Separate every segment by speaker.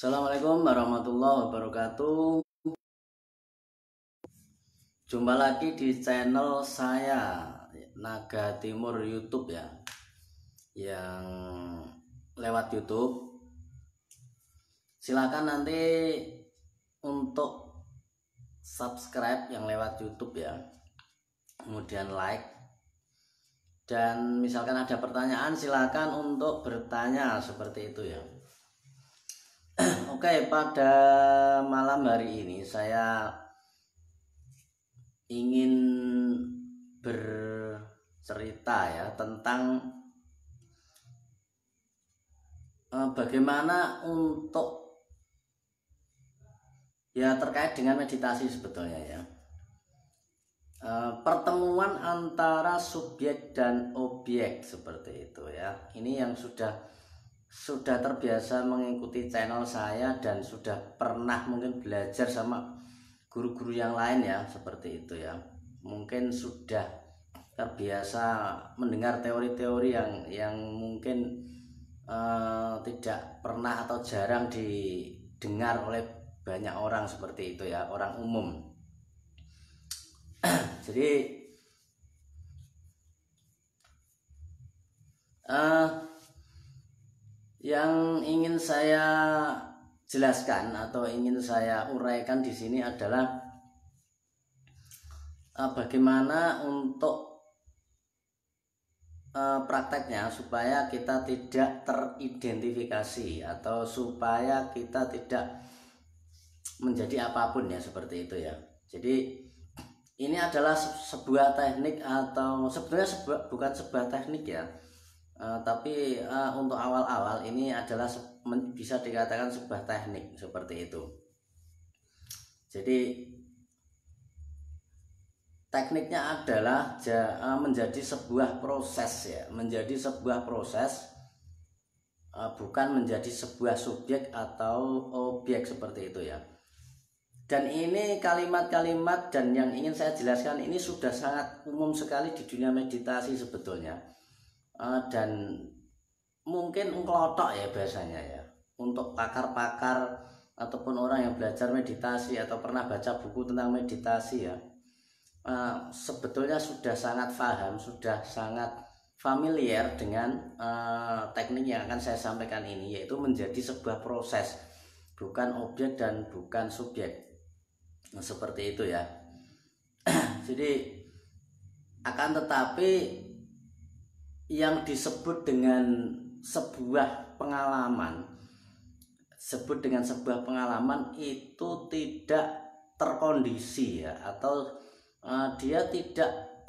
Speaker 1: Assalamualaikum warahmatullahi wabarakatuh. Jumpa lagi di channel saya Naga Timur YouTube ya. Yang lewat YouTube silakan nanti untuk subscribe yang lewat YouTube ya. Kemudian like. Dan misalkan ada pertanyaan silakan untuk bertanya seperti itu ya. Oke, pada malam hari ini saya ingin bercerita ya tentang bagaimana untuk ya terkait dengan meditasi sebetulnya ya. Pertemuan antara subjek dan objek seperti itu ya. Ini yang sudah terbiasa mengikuti channel saya dan sudah pernah mungkin belajar sama guru-guru yang lain ya seperti itu ya. Mungkin sudah terbiasa mendengar teori-teori yang mungkin tidak pernah atau jarang didengar oleh banyak orang seperti itu ya, orang umum. Jadi yang ingin saya jelaskan atau ingin saya uraikan di sini adalah bagaimana untuk prakteknya supaya kita tidak teridentifikasi atau supaya kita tidak menjadi apapun ya seperti itu ya. Jadi ini adalah sebuah teknik atau sebenarnya bukan sebuah teknik ya. Tapi untuk awal-awal ini adalah bisa dikatakan sebuah teknik seperti itu. Jadi tekniknya adalah menjadi sebuah proses ya, menjadi sebuah proses, bukan menjadi sebuah subjek atau objek seperti itu ya. Dan ini kalimat-kalimat dan yang ingin saya jelaskan ini sudah sangat umum sekali di dunia meditasi sebetulnya. Dan mungkin ngkelotok ya biasanya ya untuk pakar-pakar ataupun orang yang belajar meditasi atau pernah baca buku tentang meditasi ya, sebetulnya sudah sangat paham, sudah sangat familiar dengan teknik yang akan saya sampaikan ini, yaitu menjadi sebuah proses, bukan objek dan bukan subjek. Nah, seperti itu ya. Jadi akan tetapi yang disebut dengan sebuah pengalaman, itu tidak terkondisi ya, atau dia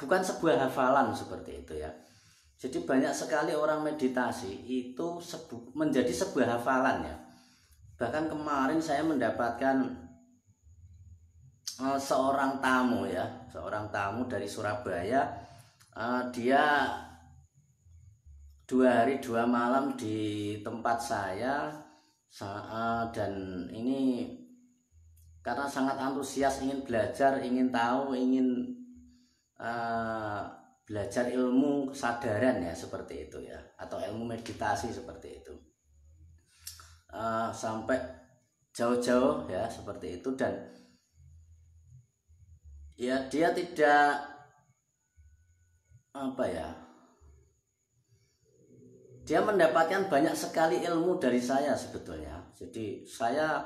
Speaker 1: bukan sebuah hafalan seperti itu ya. Jadi banyak sekali orang meditasi itu menjadi sebuah hafalan ya. Bahkan kemarin saya mendapatkan seorang tamu dari Surabaya. Dia 2 hari 2 malam di tempat saya, dan ini karena sangat antusias ingin belajar, ingin tahu, ingin belajar ilmu kesadaran ya seperti itu ya, atau ilmu meditasi seperti itu, sampai jauh-jauh ya seperti itu. Dan ya dia tidak dia mendapatkan banyak sekali ilmu dari saya sebetulnya. Jadi saya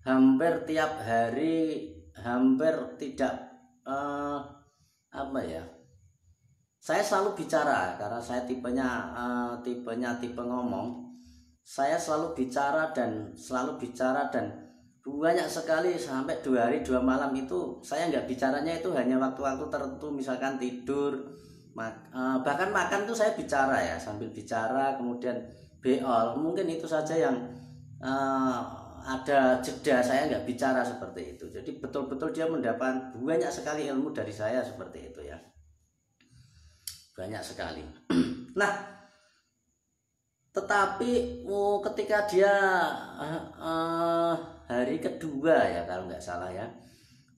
Speaker 1: hampir tiap hari, hampir tidak saya selalu bicara karena saya tipe ngomong. Saya selalu bicara dan banyak sekali, sampai 2 hari 2 malam itu saya nggak bicaranya itu hanya waktu-waktu tertentu, misalkan tidur, bahkan makan itu saya bicara ya, sambil bicara kemudian beol, mungkin itu saja yang ada jeda saya nggak bicara seperti itu. Jadi betul-betul dia mendapat banyak sekali ilmu dari saya seperti itu ya, banyak sekali. Nah, tetapi ketika dia hari kedua ya kalau nggak salah ya,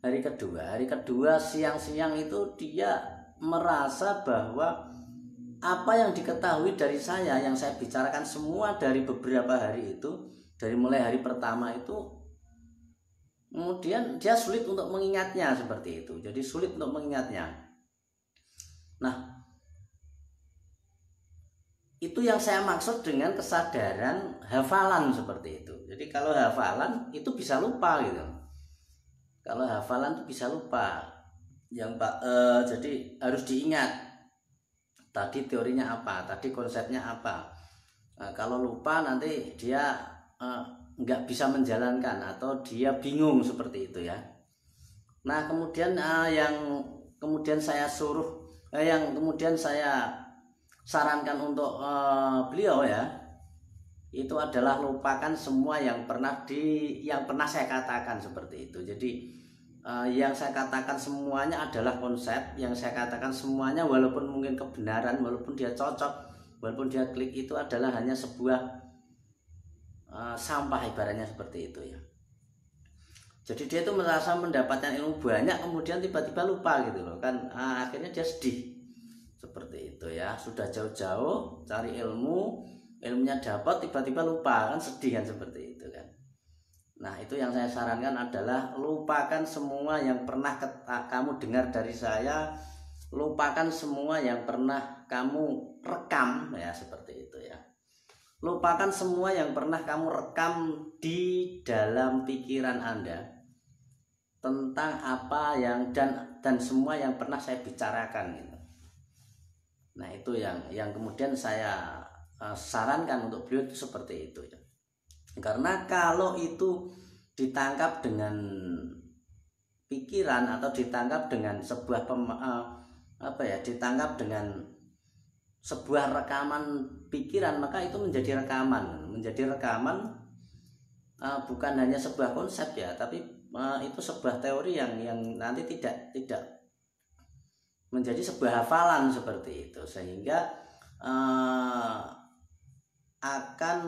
Speaker 1: hari kedua siang-siang itu dia merasa bahwa apa yang diketahui dari saya, yang saya bicarakan semua dari beberapa hari itu dari mulai hari pertama itu, kemudian dia sulit untuk mengingatnya seperti itu. Jadi sulit untuk mengingatnya. Nah, itu yang saya maksud dengan kesadaran hafalan seperti itu. Jadi kalau hafalan itu bisa lupa gitu. Kalau hafalan itu bisa lupa. Jadi harus diingat. Tadi teorinya apa? Tadi konsepnya apa? Kalau lupa nanti dia nggak bisa menjalankan atau dia bingung seperti itu ya. Nah kemudian yang kemudian saya sarankan untuk beliau ya, itu adalah lupakan semua yang pernah saya katakan seperti itu. Jadi yang saya katakan semuanya adalah konsep, yang saya katakan semuanya walaupun mungkin kebenaran, walaupun dia cocok, walaupun dia klik, itu adalah hanya sebuah sampah ibaratnya seperti itu ya. Jadi dia itu merasa mendapatkan ilmu banyak, kemudian tiba-tiba lupa gitu loh kan, akhirnya dia sedih seperti itu ya. Sudah jauh-jauh cari ilmunya dapat, tiba-tiba lupa kan, sedih kan seperti itu kan. Nah itu yang saya sarankan adalah lupakan semua yang pernah kamu dengar dari saya, lupakan semua yang pernah kamu rekam ya, seperti itu ya. Lupakan semua yang pernah kamu rekam di dalam pikiran Anda tentang apa yang dan semua yang pernah saya bicarakan gitu. Nah itu yang kemudian saya sarankan untuk beliau itu seperti itu ya. Karena kalau itu ditangkap dengan pikiran atau ditangkap dengan ditangkap dengan sebuah rekaman pikiran, maka itu menjadi rekaman, bukan hanya sebuah konsep ya, tapi itu sebuah teori yang nanti tidak menjadi sebuah hafalan seperti itu, sehingga akan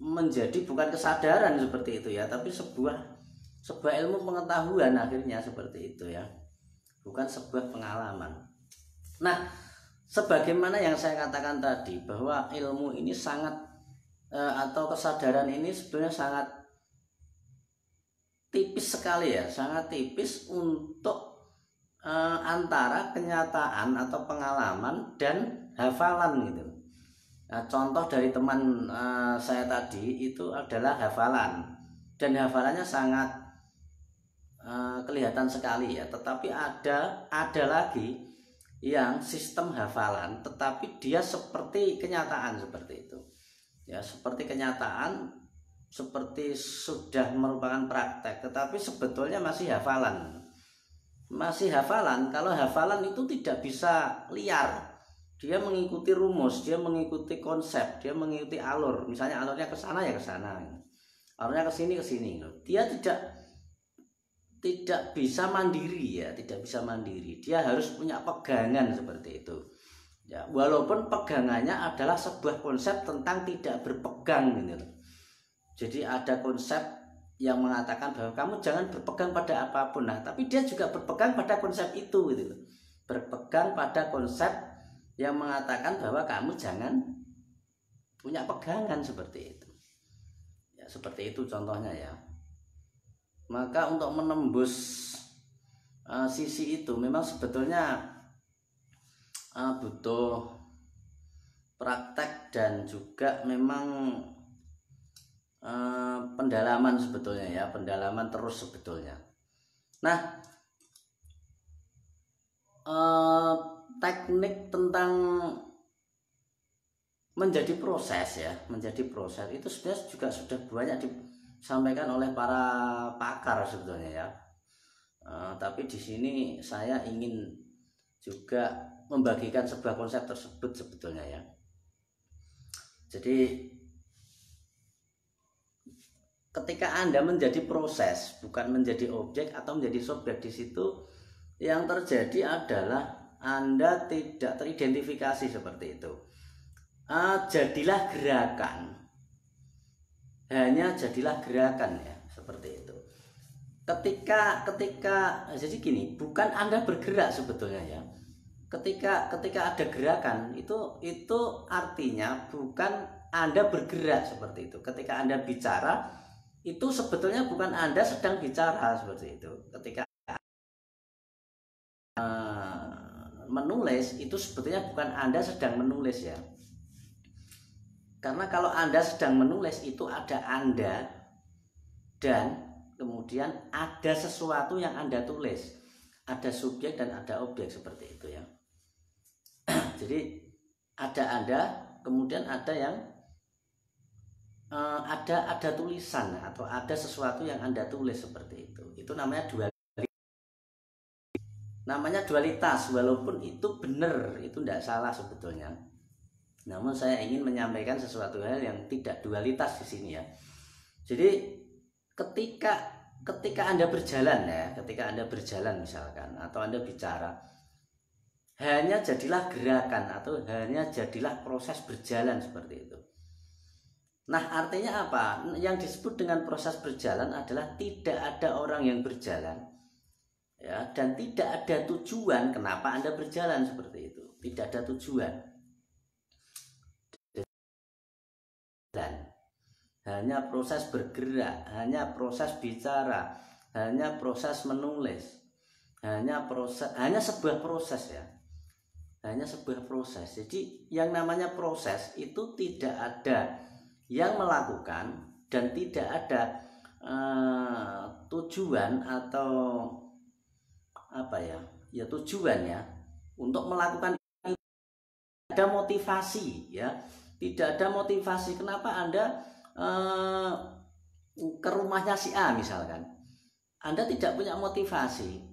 Speaker 1: menjadi bukan kesadaran seperti itu ya, tapi sebuah ilmu pengetahuan akhirnya seperti itu ya, bukan sebuah pengalaman. Nah, sebagaimana yang saya katakan tadi bahwa ilmu ini sangat atau kesadaran ini sebenarnya sangat tipis sekali ya, sangat tipis untuk antara kenyataan atau pengalaman dan hafalan gitu. Nah, contoh dari teman saya tadi itu adalah hafalan, dan hafalannya sangat kelihatan sekali ya. Tetapi ada lagi yang sistem hafalan, tetapi dia seperti kenyataan seperti itu ya, seperti kenyataan, seperti sudah merupakan praktek, tetapi sebetulnya masih hafalan. Kalau hafalan itu tidak bisa liar. Dia mengikuti rumus, dia mengikuti konsep, dia mengikuti alur. Misalnya alurnya ke sana ya ke sana, alurnya ke sini ke sini. Dia tidak bisa mandiri ya, tidak bisa mandiri. Dia harus punya pegangan seperti itu. Ya, walaupun pegangannya adalah sebuah konsep tentang tidak berpegang gitu. Jadi ada konsep yang mengatakan bahwa kamu jangan berpegang pada apapun. Nah, tapi dia juga berpegang pada konsep itu gitu. Berpegang pada konsep yang mengatakan bahwa kamu jangan punya pegangan seperti itu ya, seperti itu contohnya ya. Maka untuk menembus sisi itu memang sebetulnya butuh praktek dan juga memang pendalaman sebetulnya ya, pendalaman terus sebetulnya. Nah, teknik tentang menjadi proses itu sebenarnya juga sudah banyak disampaikan oleh para pakar sebetulnya ya. Tapi di sini saya ingin juga membagikan sebuah konsep tersebut sebetulnya ya. Jadi ketika Anda menjadi proses, bukan menjadi objek atau menjadi subjek, di situ yang terjadi adalah Anda tidak teridentifikasi seperti itu. Jadilah gerakan, hanya jadilah gerakan ya, seperti itu. Ketika jadi gini, bukan Anda bergerak sebetulnya ya. Ketika ada gerakan itu artinya bukan Anda bergerak seperti itu. Ketika Anda bicara, itu sebetulnya bukan Anda sedang bicara seperti itu. Ketika menulis, itu sebetulnya bukan Anda sedang menulis ya. Karena kalau Anda sedang menulis, itu ada Anda dan kemudian ada sesuatu yang Anda tulis. Ada subjek dan ada objek seperti itu ya. Jadi ada Anda, kemudian ada yang ada tulisan atau ada sesuatu yang Anda tulis seperti itu. Itu namanya dualitas, walaupun itu benar, itu tidak salah sebetulnya. Namun saya ingin menyampaikan sesuatu hal yang tidak dualitas di sini ya. Jadi ketika Anda berjalan ya, ketika Anda berjalan misalkan atau Anda bicara, hanya jadilah gerakan atau hanya jadilah proses berjalan seperti itu. Nah, artinya apa? Yang disebut dengan proses berjalan adalah tidak ada orang yang berjalan ya, dan tidak ada tujuan kenapa Anda berjalan seperti itu. Tidak ada tujuan. Dan hanya proses bergerak, hanya proses bicara, hanya proses menulis, hanya sebuah proses ya. Hanya sebuah proses. Jadi yang namanya proses itu tidak ada yang melakukan dan tidak ada tujuan atau apa ya? Ya tujuannya untuk melakukan itu. Ada motivasi ya. Tidak ada motivasi kenapa Anda ke rumahnya si A misalkan. Anda tidak punya motivasi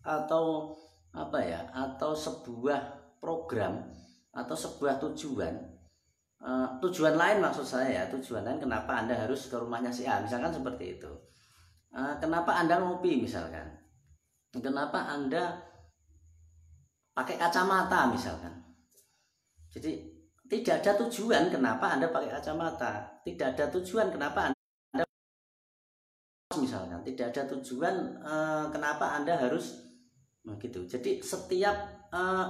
Speaker 1: atau apa ya, atau sebuah program atau sebuah tujuan lain, maksud saya tujuan lain kenapa Anda harus ke rumahnya si A misalkan seperti itu. Kenapa Anda ngopi misalkan, kenapa Anda pakai kacamata misalkan. Jadi tidak ada tujuan kenapa Anda pakai kacamata, tidak ada tujuan kenapa Anda misalkan, tidak ada tujuan kenapa Anda harus gitu. Jadi setiap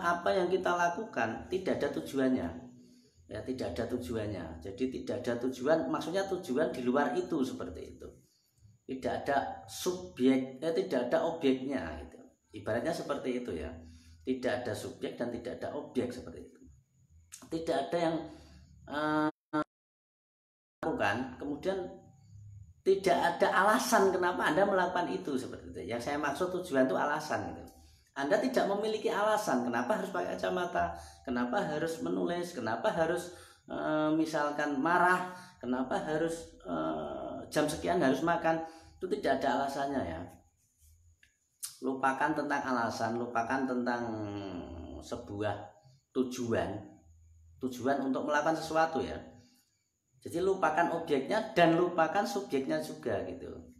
Speaker 1: apa yang kita lakukan tidak ada tujuannya ya, tidak ada tujuannya. Jadi tidak ada tujuan, maksudnya tujuan di luar itu seperti itu. Tidak ada subjek, tidak ada objeknya gitu. Ibaratnya seperti itu ya. Tidak ada subjek dan tidak ada objek seperti itu. Tidak ada yang lakukan, kemudian tidak ada alasan kenapa Anda melakukan itu seperti itu. Yang saya maksud tujuan itu alasan gitu. Anda tidak memiliki alasan kenapa harus pakai kacamata, kenapa harus menulis, kenapa harus misalkan marah, kenapa harus jam sekian harus makan. Itu tidak ada alasannya ya. Lupakan tentang alasan, lupakan tentang sebuah tujuan untuk melakukan sesuatu ya. Jadi lupakan objeknya dan lupakan subjeknya juga gitu.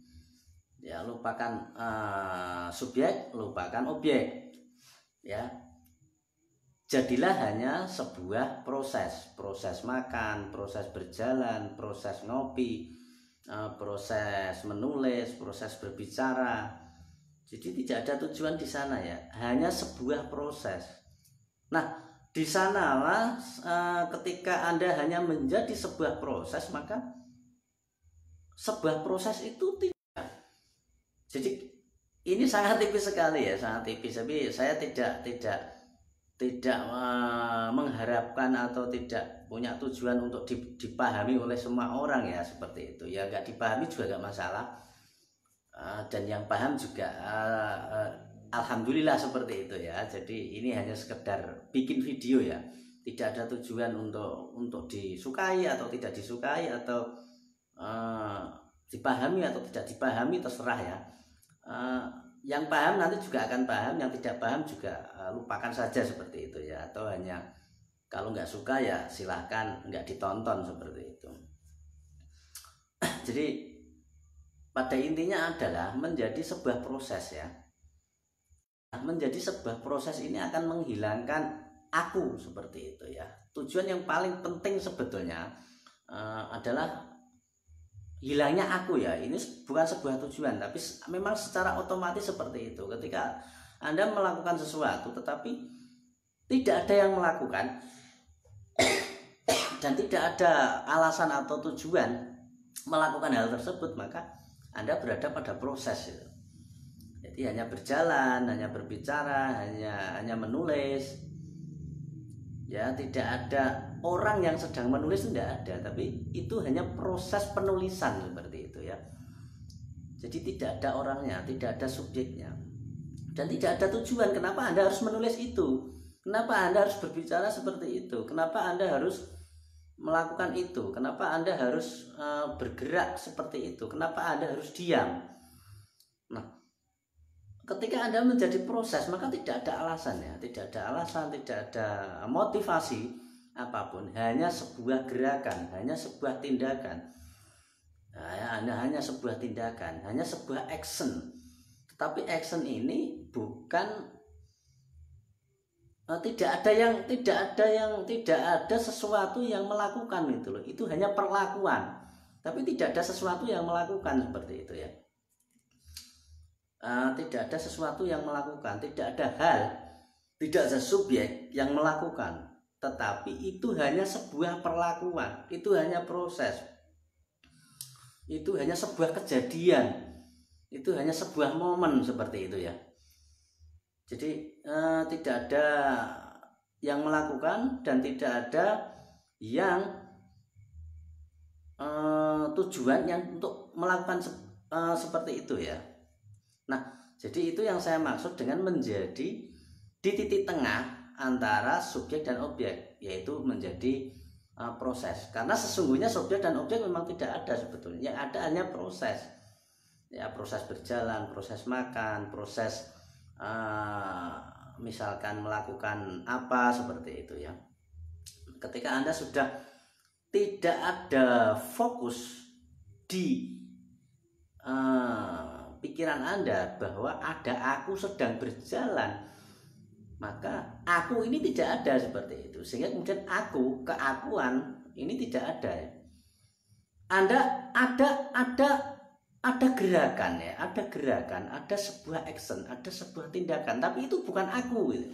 Speaker 1: Ya, lupakan subjek, lupakan objek. Ya. Jadilah hanya sebuah proses makan, proses berjalan, proses ngopi, proses menulis, proses berbicara. Jadi tidak ada tujuan di sana ya, hanya sebuah proses. Nah, di sanalah ketika Anda hanya menjadi sebuah proses, maka sebuah proses itu tidak. Jadi ini sangat tipis sekali ya, sangat tipis. Tapi saya tidak mengharapkan atau tidak punya tujuan untuk dipahami oleh semua orang ya, seperti itu ya. Nggak dipahami juga nggak masalah, dan yang paham juga alhamdulillah seperti itu ya. Jadi ini hanya sekedar bikin video ya, tidak ada tujuan untuk disukai atau tidak disukai, atau dipahami atau tidak dipahami, terserah ya. Yang paham nanti juga akan paham, yang tidak paham juga lupakan saja seperti itu ya. Atau hanya kalau nggak suka ya silahkan nggak ditonton seperti itu. Jadi pada intinya adalah menjadi sebuah proses ya. Menjadi sebuah proses ini akan menghilangkan aku seperti itu ya. Tujuan yang paling penting sebetulnya adalah hilangnya aku ya. Ini bukan sebuah tujuan, tapi memang secara otomatis seperti itu. Ketika Anda melakukan sesuatu tetapi tidak ada yang melakukan dan tidak ada alasan atau tujuan melakukan hal tersebut, maka Anda berada pada proses itu. Jadi hanya berjalan, hanya berbicara, hanya menulis. Ya, tidak ada orang yang sedang menulis, tidak ada, tapi itu hanya proses penulisan seperti itu ya. Jadi tidak ada orangnya, tidak ada subjeknya, dan tidak ada tujuan kenapa Anda harus menulis itu, kenapa Anda harus berbicara seperti itu, kenapa Anda harus melakukan itu, kenapa Anda harus bergerak seperti itu, kenapa Anda harus diam. Nah, ketika Anda menjadi proses, maka tidak ada alasan ya, tidak ada alasan, tidak ada motivasi apapun, hanya sebuah gerakan, hanya sebuah tindakan. Nah, hanya sebuah tindakan, hanya sebuah action. Tetapi action ini bukan tidak ada sesuatu yang melakukan itu loh. Itu hanya perlakuan. Tapi tidak ada sesuatu yang melakukan seperti itu ya. Tidak ada sesuatu yang melakukan, tidak ada hal, tidak ada subjek yang melakukan. Tetapi itu hanya sebuah perlakuan, itu hanya proses. Itu hanya sebuah kejadian, itu hanya sebuah momen seperti itu ya. Jadi tidak ada yang melakukan dan tidak ada yang tujuan yang untuk melakukan seperti itu ya. Nah, jadi itu yang saya maksud dengan menjadi di titik tengah antara subjek dan objek, yaitu menjadi proses. Karena sesungguhnya subjek dan objek memang tidak ada sebetulnya, yang ada hanya proses ya, proses berjalan, proses makan, proses misalkan melakukan apa seperti itu ya. Ketika Anda sudah tidak ada fokus di pikiran Anda bahwa ada aku sedang berjalan, maka aku ini tidak ada seperti itu, sehingga kemudian keakuan ini tidak ada ya. Anda ada gerakan ya, ada sebuah action, ada sebuah tindakan, tapi itu bukan aku gitu.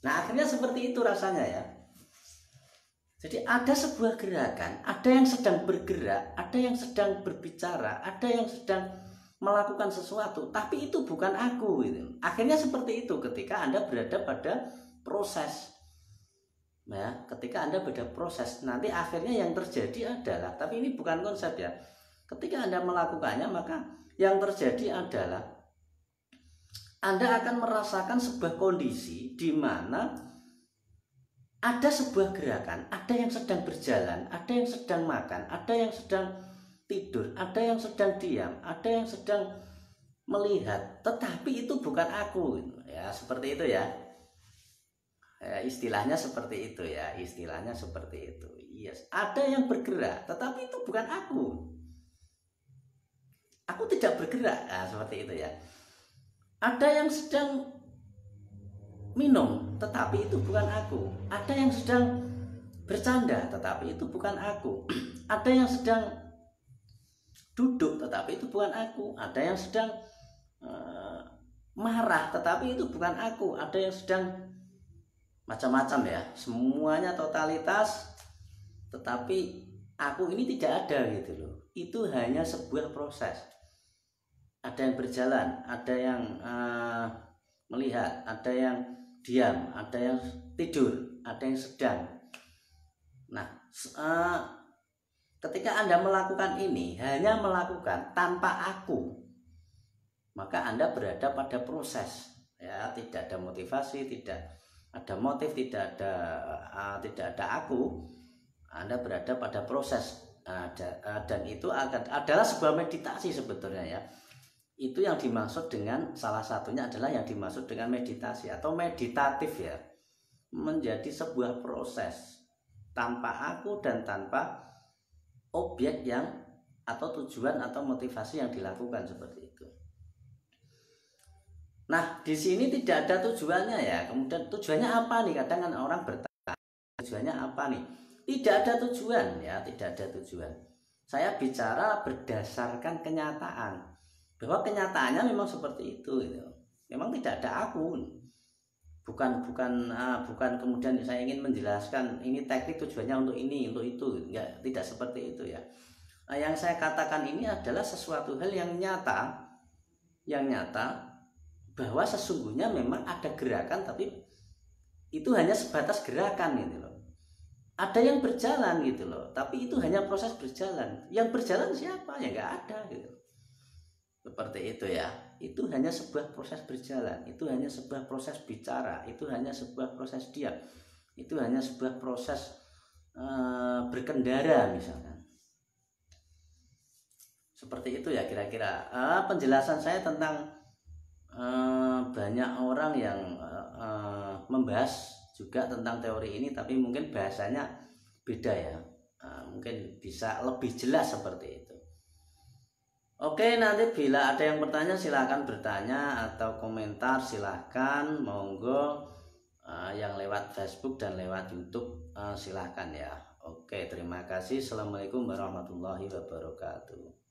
Speaker 1: Nah, akhirnya seperti itu rasanya ya. Jadi ada sebuah gerakan, ada yang sedang bergerak, ada yang sedang berbicara, ada yang sedang melakukan sesuatu, tapi itu bukan aku gitu. Akhirnya seperti itu ketika Anda berada pada proses. Ya, ketika Anda berada proses, nanti akhirnya yang terjadi adalah, tapi ini bukan konsep ya. Ketika Anda melakukannya, maka yang terjadi adalah Anda akan merasakan sebuah kondisi di mana ada sebuah gerakan, ada yang sedang berjalan, ada yang sedang makan, ada yang sedang tidur, ada yang sedang diam, ada yang sedang melihat, tetapi itu bukan aku ya, seperti itu ya. Istilahnya seperti itu ya, istilahnya seperti itu. Yes, ada yang bergerak, tetapi itu bukan aku. Aku tidak bergerak, nah, seperti itu ya. Ada yang sedang minum, tetapi itu bukan aku. Ada yang sedang bercanda, tetapi itu bukan aku. Ada yang sedang duduk, tetapi itu bukan aku. Ada yang sedang marah, tetapi itu bukan aku. Ada yang sedang macam-macam ya, semuanya totalitas, tetapi aku ini tidak ada gitu loh. Itu hanya sebuah proses. Ada yang berjalan, ada yang melihat, ada yang diam, ada yang tidur, ada yang sedang. Nah, ketika Anda melakukan ini, hanya melakukan tanpa aku, maka Anda berada pada proses ya, tidak ada motivasi, tidak ada motif, tidak ada aku. Anda berada pada proses, dan itu adalah sebuah meditasi sebetulnya ya. Itu yang dimaksud dengan, salah satunya adalah yang dimaksud dengan meditasi atau meditatif ya, menjadi sebuah proses tanpa aku dan tanpa objek yang atau tujuan atau motivasi yang dilakukan seperti itu. Nah, di sini tidak ada tujuannya ya. Kemudian tujuannya apa nih? Kadang kan orang bertanya, tujuannya apa nih? Tidak ada tujuan ya, tidak ada tujuan. Saya bicara berdasarkan kenyataan, bahwa kenyataannya memang seperti itu gitu. Memang tidak ada aku. bukan kemudian saya ingin menjelaskan ini teknik tujuannya untuk ini untuk itu, enggak, tidak seperti itu ya. Yang saya katakan ini adalah sesuatu hal yang nyata bahwa sesungguhnya memang ada gerakan, tapi itu hanya sebatas gerakan gitu loh. Ada yang berjalan gitu loh, tapi itu hanya proses berjalan. Yang berjalan siapa? Ya nggak ada gitu. Seperti itu ya. Itu hanya sebuah proses berjalan. Itu hanya sebuah proses bicara. Itu hanya sebuah proses diam. Itu hanya sebuah proses berkendara misalkan. Seperti itu ya kira-kira penjelasan saya tentang banyak orang yang membahas juga tentang teori ini, tapi mungkin bahasanya beda ya. Mungkin bisa lebih jelas seperti itu. Oke, nanti bila ada yang bertanya silahkan bertanya, atau komentar silahkan, monggo. Yang lewat Facebook dan lewat YouTube silahkan ya. Oke, terima kasih. Assalamualaikum warahmatullahi wabarakatuh.